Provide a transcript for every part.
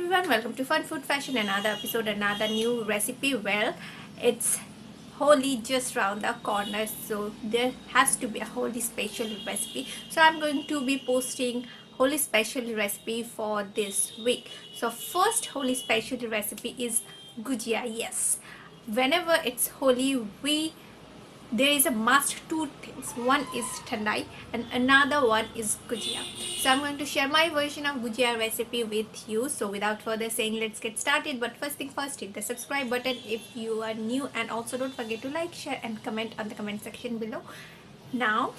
everyone, welcome to Fun Food Fashion, another episode, another new recipe. Well, it's Holi just round the corner, so there has to be a Holi special recipe. So I'm going to be posting Holi special recipe for this week. So first Holi special recipe is Ghujiya. Yes, whenever it's Holi, there is a must two things. One is thandai and another one is Ghujiya. So I'm going to share my version of Ghujiya recipe with you. So without further saying, let's get started. But first thing first, hit the subscribe button if you are new, and also don't forget to like, share and comment on the comment section below. Now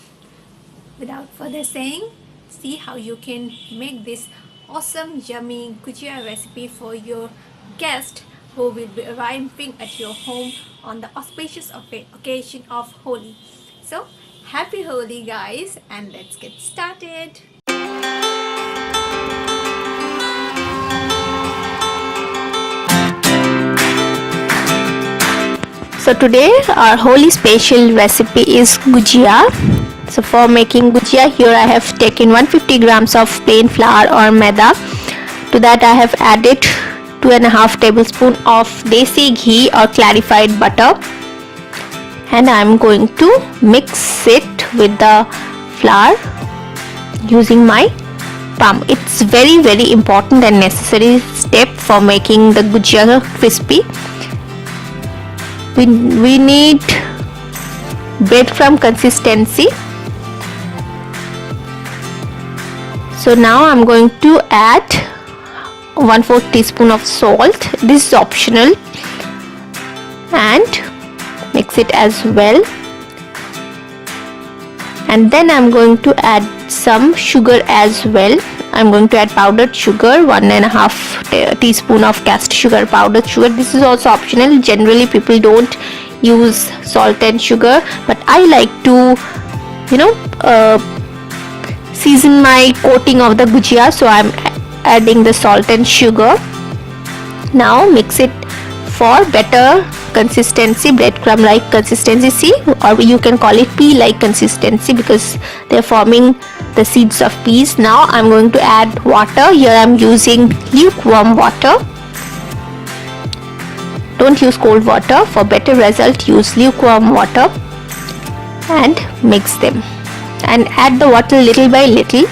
without further saying, see how you can make this awesome yummy Ghujiya recipe for your guest who will be arriving at your home on the auspicious occasion of Holi. So happy Holi guys, and let's get started. So today our Holi special recipe is Ghujiya. So for making Ghujiya, here I have taken 150 grams of plain flour or maida. To that I have added 2.5 tablespoons of desi ghee or clarified butter, and I am going to mix it with the flour using my palm. It's very important and necessary step for making the Ghujiya crispy. We need breadcrumb consistency. So now I'm going to add 1/4 teaspoon of salt. This is optional, and mix it as well. And then I'm going to add some sugar as well. I'm going to add powdered sugar, 1.5 teaspoon of caster sugar, powdered sugar. This is also optional. Generally people don't use salt and sugar, but I like to season my coating of the Ghujiya, so I'm adding the salt and sugar. Now mix it for better consistency, breadcrumb like consistency, see, or you can call it pea like consistency because they're forming the seeds of peas. Now I'm going to add water. Here I'm using lukewarm water. Don't use cold water. For better result, use lukewarm water and mix them and add the water little by little.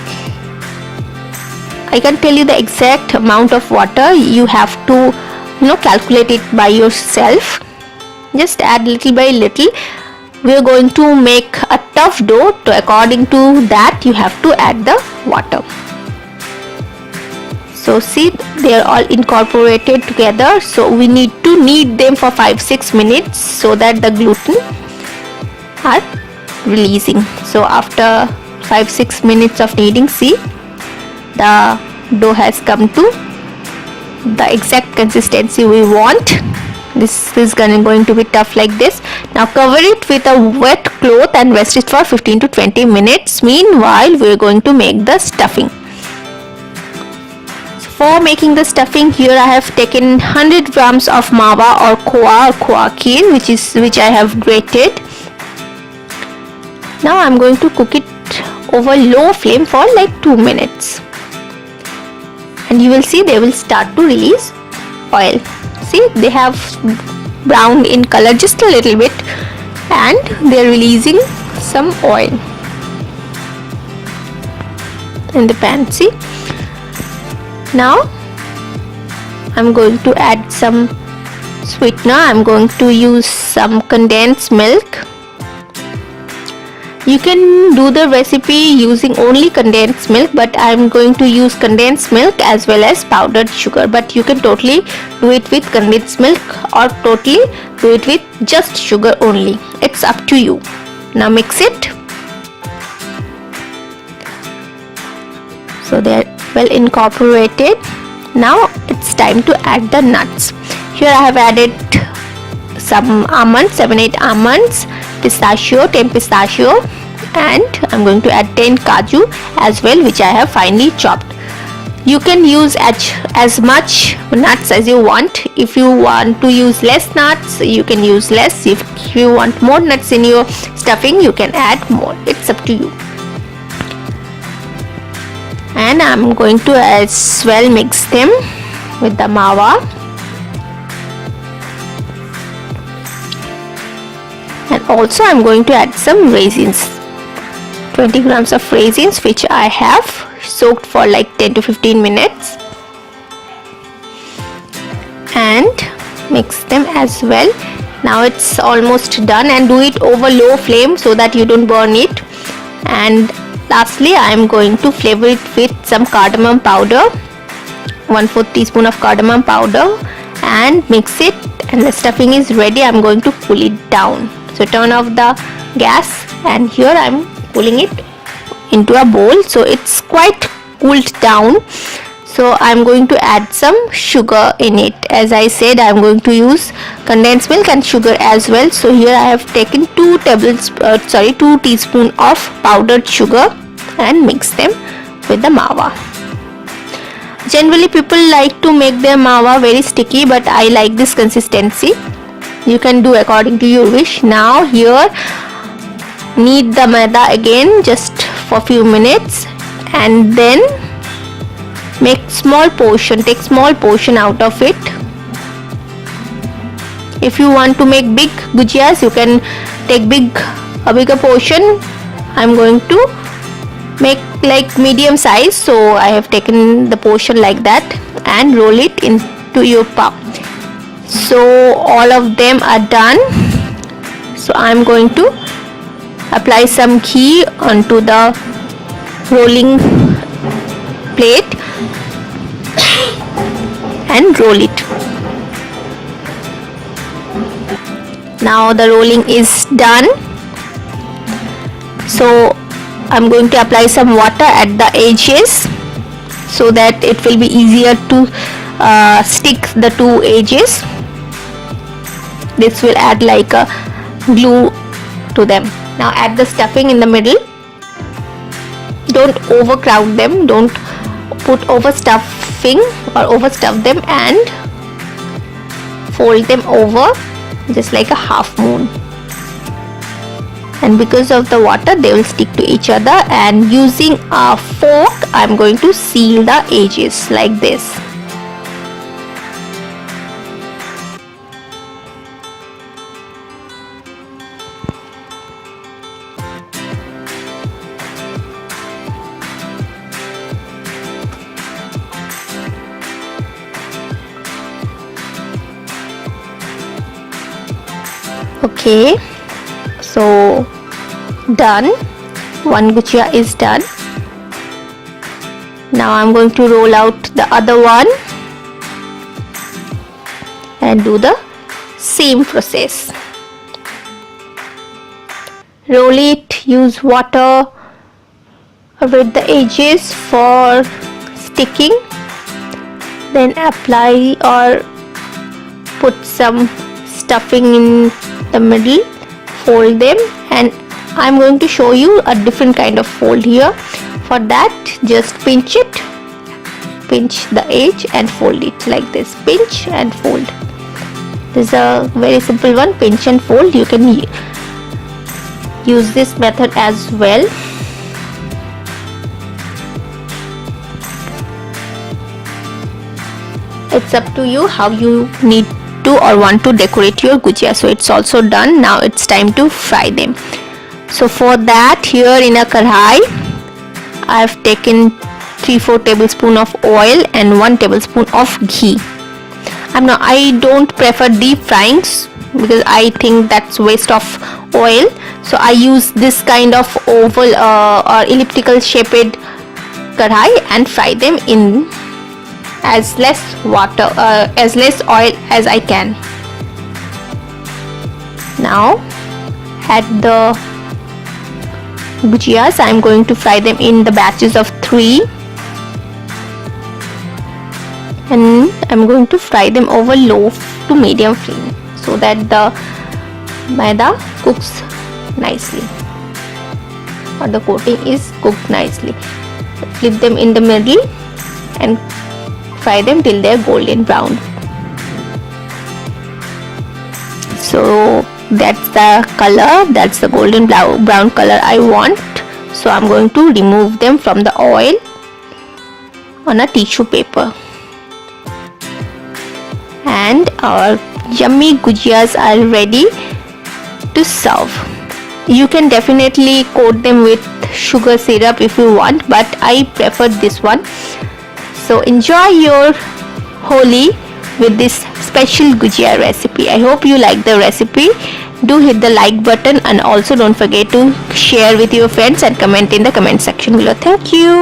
I can't tell you the exact amount of water. You have to calculate it by yourself. Just add little by little. We are going to make a tough dough, so according to that you have to add the water. So see, they are all incorporated together, so we need to knead them for 5-6 minutes so that the gluten are releasing. So after 5-6 minutes of kneading, see, the dough has come to the exact consistency we want. This is going to be tough like this. Now cover it with a wet cloth and rest it for 15 to 20 minutes. Meanwhile, we are going to make the stuffing. So for making the stuffing, here I have taken 100 grams of mawa or khoya which I have grated. Now I'm going to cook it over low flame for like 2 minutes. And you will see they will start to release oil. See, they have browned in color just a little bit, and they are releasing some oil in the pan. See, now I'm going to add some sweetener. I'm going to use some condensed milk. You can do the recipe using only condensed milk, but I'm going to use condensed milk as well as powdered sugar. But you can totally do it with condensed milk or totally do it with just sugar only. It's up to you. Now mix it. So they're well incorporated. Now it's time to add the nuts. Here I have added some almonds, 7-8 almonds, pistachio, 10 pistachio, and I'm going to add 10 kaju as well, which I have finely chopped. You can use as much nuts as you want. If you want to use less nuts, you can use less. If you want more nuts in your stuffing, you can add more. It's up to you. And I'm going to as well mix them. with the mawa. And also I'm going to add some raisins. 20 grams of raisins which I have soaked for like 10 to 15 minutes. And mix them as well. Now it's almost done, and do it over low flame so that you don't burn it. And lastly I am going to flavor it with some cardamom powder, 1/4 teaspoon of cardamom powder, and mix it, and the stuffing is ready. I'm going to cool it down. So turn off the gas, and here I'm pulling it into a bowl. So it's quite cooled down. So I'm going to add some sugar in it. As I said, I'm going to use condensed milk and sugar as well. So here I have taken 2 teaspoons of powdered sugar and mix them with the mawa. Generally people like to make their mawa very sticky, but I like this consistency. You can do according to your wish. Now here knead the maida again just for few minutes, and then take small portion out of it. If you want to make big gujiyas, you can take a bigger portion. I'm going to make like medium size, so I have taken the portion like that and roll it into your pav. So all of them are done. So I'm going to apply some ghee onto the rolling plate and roll it. Now the rolling is done. So I'm going to apply some water at the edges so that it will be easier to stick the 2 edges. This will add like a glue to them. Now add the stuffing in the middle. Don't overcrowd them. Don't put overstuffing or overstuff them, and fold them over just like a half moon. And because of the water, they will stick to each other, and using a fork I'm going to seal the edges like this. Okay, so done. One gujiya is done. Now I'm going to roll out the other one and do the same process. Roll it, use water with the edges for sticking, then apply or put some stuffing in the middle, fold them, and I'm going to show you a different kind of fold here. For that, just pinch the edge and fold it like this. Pinch and fold. This is a very simple one, pinch and fold. You can use this method as well. It's up to you how you need to or want to decorate your gujiya. So it's also done. Now it's time to fry them. So for that, here in a kadhai I have taken 3-4 tablespoons of oil and 1 tablespoon of ghee. I don't prefer deep frying because I think that's waste of oil. So I use this kind of oval or elliptical shaped kadhai and fry them in as less oil as I can. Now add the gujiyas. I'm going to fry them in the batches of 3, and I'm going to fry them over low to medium flame so that the maida cooks nicely, or the coating is cooked nicely. Flip them in the middle and fry them till they're golden brown. So that's the color, that's the golden brown color I want. So I'm going to remove them from the oil on a tissue paper. and our yummy gujiyas are ready to serve. You can definitely coat them with sugar syrup if you want, but I prefer this one. So enjoy your Holi with this special Ghujiya recipe. I hope you like the recipe. Do hit the like button and also don't forget to share with your friends and comment in the comment section below. Thank you.